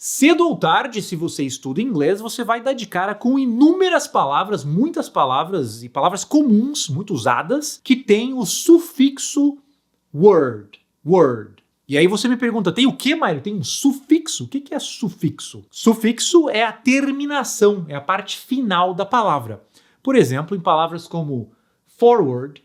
Cedo ou tarde, se você estuda inglês, você vai dar de cara com inúmeras palavras, muitas palavras e palavras comuns, muito usadas, que têm o sufixo word. E aí você me pergunta, tem o que, Mário? Tem um sufixo? O que é sufixo? Sufixo é a terminação, é a parte final da palavra. Por exemplo, em palavras como forward,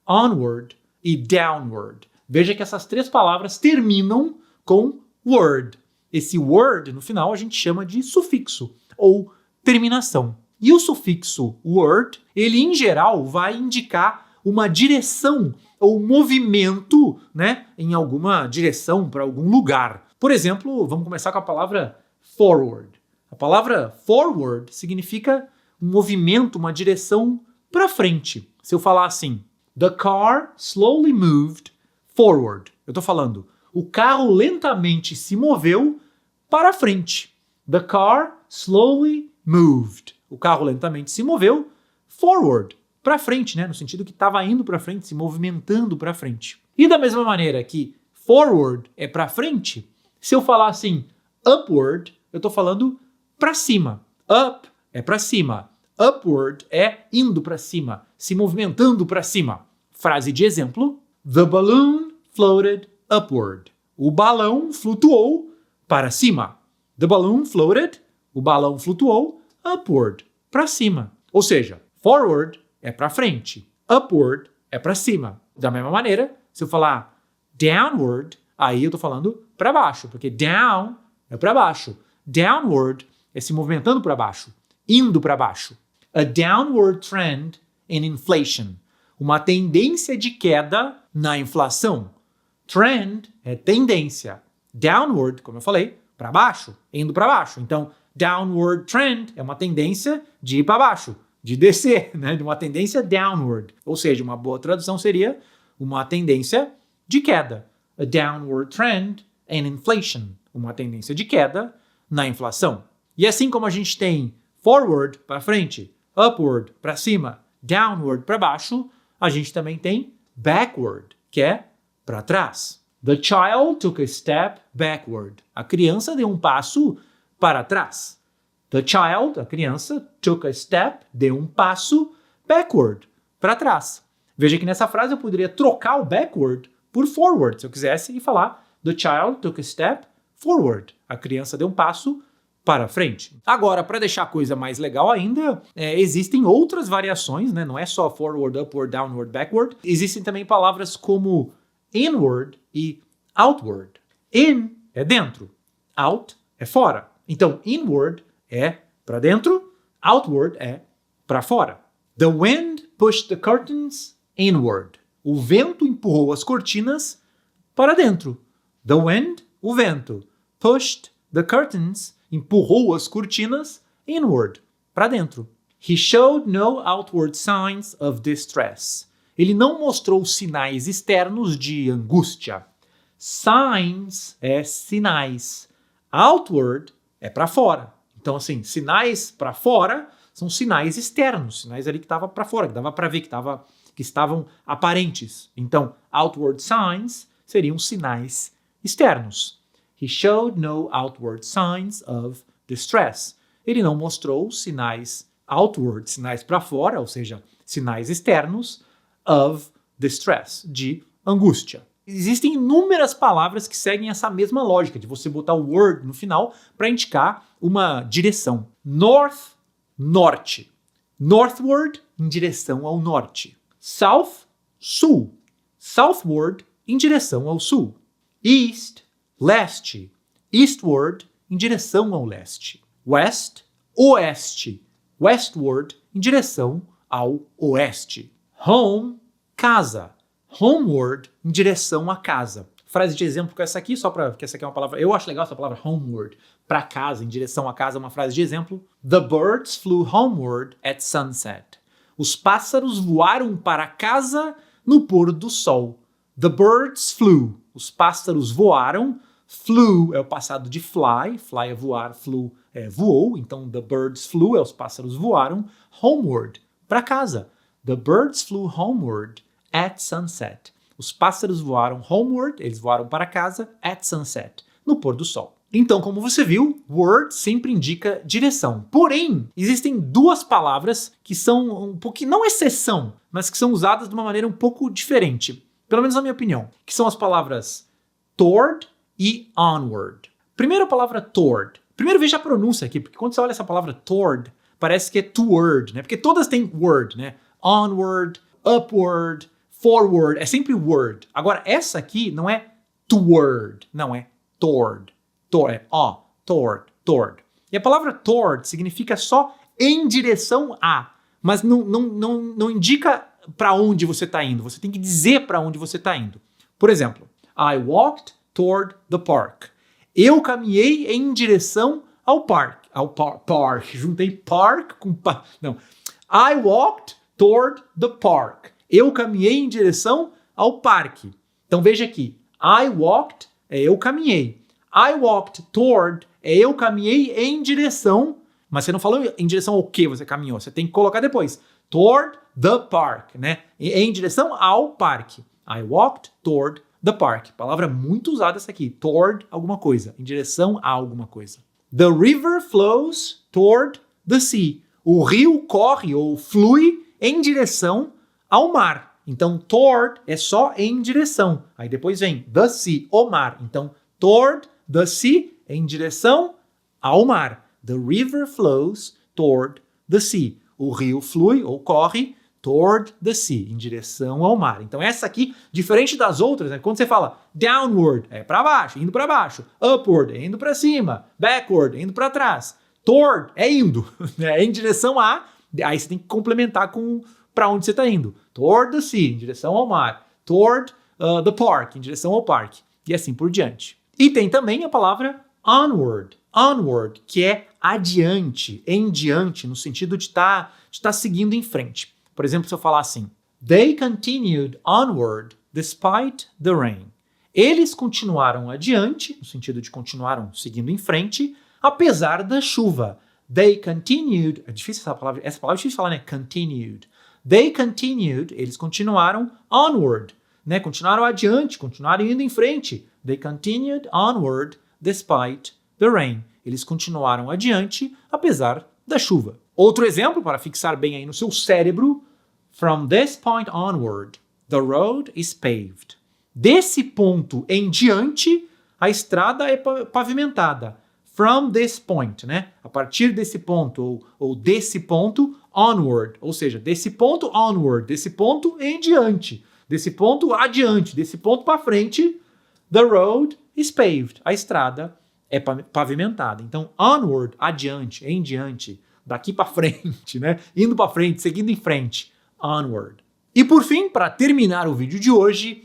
onward e downward. Veja que essas três palavras terminam com word. Esse word, no final, a gente chama de sufixo ou terminação. E o sufixo word, ele em geral vai indicar uma direção ou movimento, né, em alguma direção para algum lugar. Por exemplo, vamos começar com a palavra forward. A palavra forward significa um movimento, uma direção para frente. Se eu falar assim, the car slowly moved forward. Eu estou falando, o carro lentamente se moveu para frente. The car slowly moved. O carro lentamente se moveu forward, para frente, né? No sentido que estava indo para frente, se movimentando para frente. E da mesma maneira que forward é para frente, se eu falar assim upward, eu estou falando para cima. Up é para cima. Upward é indo para cima, se movimentando para cima. Frase de exemplo: The balloon floated upward. O balão flutuou para cima. The balloon floated. O balão flutuou upward, para cima. Ou seja, forward é para frente. Upward é para cima. Da mesma maneira, se eu falar downward, aí eu estou falando para baixo, porque down é para baixo. Downward é se movimentando para baixo, indo para baixo. A downward trend in inflation. Uma tendência de queda na inflação. Trend é tendência. Downward, como eu falei, para baixo, indo para baixo. Então, downward trend é uma tendência de ir para baixo, de descer, né? De uma tendência downward. Ou seja, uma boa tradução seria uma tendência de queda. A downward trend in inflation. Uma tendência de queda na inflação. E assim como a gente tem forward para frente, upward para cima, downward para baixo, a gente também tem backward, que é para trás. The child took a step backward. A criança deu um passo para trás. The child, a criança, took a step, deu um passo backward, para trás. Veja que nessa frase eu poderia trocar o backward por forward, se eu quisesse, e falar The child took a step forward. A criança deu um passo para frente. Agora, para deixar a coisa mais legal ainda, existem outras variações, né? Não é só forward, upward, downward, backward. Existem também palavras como inward e outward. In é dentro, out é fora. Então, inward é para dentro, outward é para fora. The wind pushed the curtains inward. O vento empurrou as cortinas para dentro. The wind, o vento. Pushed the curtains, empurrou as cortinas inward, para dentro. He showed no outward signs of distress. Ele não mostrou sinais externos de angústia. Signs é sinais. Outward é para fora. Então, assim, sinais para fora são sinais externos, sinais ali que estavam para fora, que dava para ver, que estavam aparentes. Então, outward signs seriam sinais externos. He showed no outward signs of distress. Ele não mostrou sinais outward, sinais para fora, ou seja, sinais externos of distress, de angústia. Existem inúmeras palavras que seguem essa mesma lógica de você botar o word no final para indicar uma direção. North, norte. Northward, em direção ao norte. South, sul. Southward, em direção ao sul. East, leste. Eastward, em direção ao leste. West, oeste. Westward, em direção ao oeste. Home, casa. Homeward, em direção à casa. Frase de exemplo com essa aqui, só para que essa aqui é uma palavra, eu acho legal essa palavra homeward, para casa, em direção à casa, uma frase de exemplo. The birds flew homeward at sunset. Os pássaros voaram para casa no pôr do sol. The birds flew. Os pássaros voaram. Flew é o passado de fly. Fly é voar, flew é voou. Então, the birds flew é os pássaros voaram. Homeward, para casa. The birds flew homeward at sunset. Os pássaros voaram homeward, eles voaram para casa, at sunset, no pôr do sol. Então, como você viu, word sempre indica direção. Porém, existem duas palavras que são um pouquinho, não exceção, mas que são usadas de uma maneira um pouco diferente. Pelo menos na minha opinião. Que são as palavras toward e onward. Primeiro a palavra toward. Primeiro veja a pronúncia aqui, porque quando você olha essa palavra toward, parece que é toward, né? Porque todas têm word, né? Onward, upward, forward, é sempre word. Agora, essa aqui não é toward, não é toward. Toward. E a palavra toward significa só em direção a, mas não indica para onde você está indo. Você tem que dizer para onde você está indo. Por exemplo, I walked toward the park. Eu caminhei em direção ao parque. Juntei park com não. I walked toward the park. Eu caminhei em direção ao parque. Então veja aqui. I walked é eu caminhei. I walked toward é eu caminhei em direção, mas você não falou em direção ao que você caminhou. Você tem que colocar depois. Toward the park, né? Em direção ao parque. I walked toward the park. Palavra muito usada essa aqui. Toward alguma coisa. Em direção a alguma coisa. The river flows toward the sea. O rio corre ou flui em direção ao mar. Então, toward é só em direção. Aí depois vem the sea, o mar. Então, toward the sea, em direção ao mar. The river flows toward the sea. O rio flui ou corre toward the sea, em direção ao mar. Então essa aqui, diferente das outras, né? Quando você fala downward, é para baixo, indo para baixo. Upward, é indo para cima. Backward, é indo para trás. Toward, é indo, é em direção a. Aí você tem que complementar com para onde você está indo. Toward the sea, em direção ao mar. Toward the park, em direção ao parque. E assim por diante. E tem também a palavra onward. Onward, que é adiante, em diante, no sentido de estar seguindo em frente. Por exemplo, se eu falar assim, they continued onward despite the rain. Eles continuaram adiante, no sentido de continuaram seguindo em frente, apesar da chuva. They continued, é difícil essa palavra é difícil de falar, né? Continued. They continued, eles continuaram onward, né? Continuaram adiante, continuaram indo em frente. They continued onward despite the rain. Eles continuaram adiante, apesar da chuva. Outro exemplo, para fixar bem aí no seu cérebro, from this point onward, the road is paved. Desse ponto em diante, a estrada é pavimentada. From this point, né? A partir desse ponto, ou desse ponto, onward. Ou seja, desse ponto onward, desse ponto em diante. Desse ponto adiante, desse ponto para frente, the road is paved. A estrada é pavimentada. Então, onward, adiante, em diante, daqui para frente, né? Indo para frente, seguindo em frente. Onward. E por fim, para terminar o vídeo de hoje,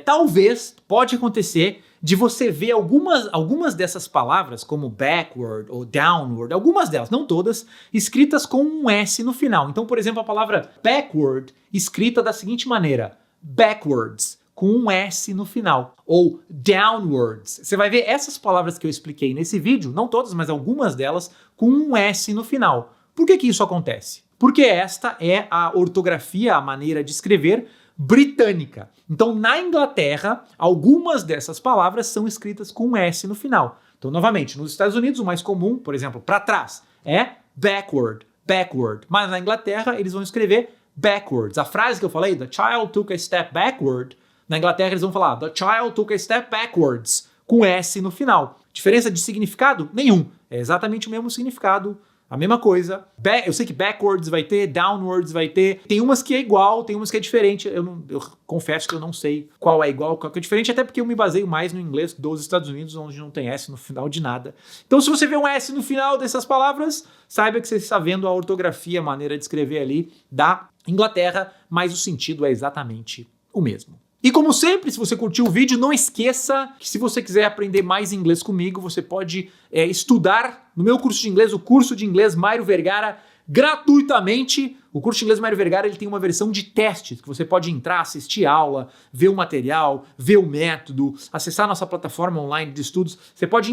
talvez, pode acontecer de você ver algumas dessas palavras, como backward ou downward, algumas delas, não todas, escritas com um S no final. Então, por exemplo, a palavra backward, escrita da seguinte maneira, backwards, com um S no final, ou downwards. Você vai ver essas palavras que eu expliquei nesse vídeo, não todas, mas algumas delas, com um S no final. Por que isso acontece? Porque esta é a ortografia, a maneira de escrever britânica. Então, na Inglaterra, algumas dessas palavras são escritas com um S no final. Então, novamente, nos Estados Unidos, o mais comum, por exemplo, para trás, é backward. Mas na Inglaterra, eles vão escrever backwards. A frase que eu falei, the child took a step backward, na Inglaterra eles vão falar, the child took a step backwards, com S no final. Diferença de significado? Nenhum. É exatamente o mesmo significado, a mesma coisa. Eu sei que backwards vai ter, downwards vai ter. Tem umas que é igual, tem umas que é diferente. Eu confesso que eu não sei qual é igual, qual é diferente, até porque eu me baseio mais no inglês dos Estados Unidos, onde não tem S no final de nada. Então, se você vê um S no final dessas palavras, saiba que você está vendo a ortografia, a maneira de escrever ali da Inglaterra, mas o sentido é exatamente o mesmo. E como sempre, se você curtiu o vídeo, não esqueça que se você quiser aprender mais inglês comigo, você pode estudar no meu curso de inglês, o curso de inglês Mário Vergara, gratuitamente. O curso de inglês Mário Vergara ele tem uma versão de testes, que você pode entrar, assistir aula, ver o material, ver o método, acessar a nossa plataforma online de estudos. Você pode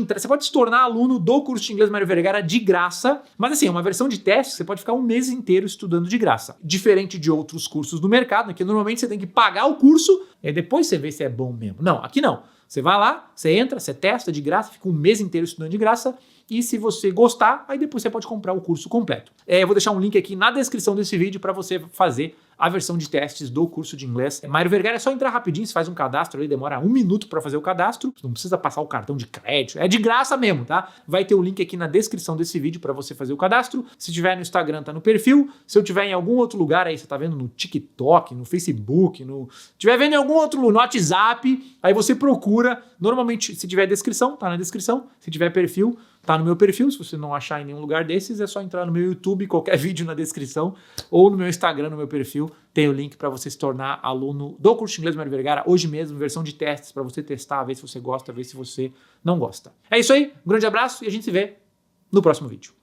se tornar aluno do curso de inglês Mário Vergara de graça, mas assim, é uma versão de teste, você pode ficar um mês inteiro estudando de graça. Diferente de outros cursos do mercado, que normalmente você tem que pagar o curso e depois você vê se é bom mesmo. Não, aqui não. Você vai lá, você entra, você testa de graça, fica um mês inteiro estudando de graça, e se você gostar, aí depois você pode comprar o curso completo. Eu vou deixar um link aqui na descrição desse vídeo para você fazer a versão de testes do curso de inglês. Mário Vergara, é só entrar rapidinho, você faz um cadastro ali, demora 1 minuto para fazer o cadastro, não precisa passar o cartão de crédito, é de graça mesmo, tá? Vai ter o link aqui na descrição desse vídeo para você fazer o cadastro. Se tiver no Instagram, tá no perfil. Se eu tiver em algum outro lugar aí, você tá vendo no TikTok, no Facebook, tiver vendo em algum outro, no WhatsApp, aí você procura, normalmente, se tiver descrição, tá na descrição, se tiver perfil, tá no meu perfil. Se você não achar em nenhum lugar desses, é só entrar no meu YouTube, qualquer vídeo na descrição, ou no meu Instagram, no meu perfil, tem o link para você se tornar aluno do curso de inglês Mário Vergara, hoje mesmo, versão de testes, para você testar, ver se você gosta, ver se você não gosta. É isso aí, um grande abraço e a gente se vê no próximo vídeo.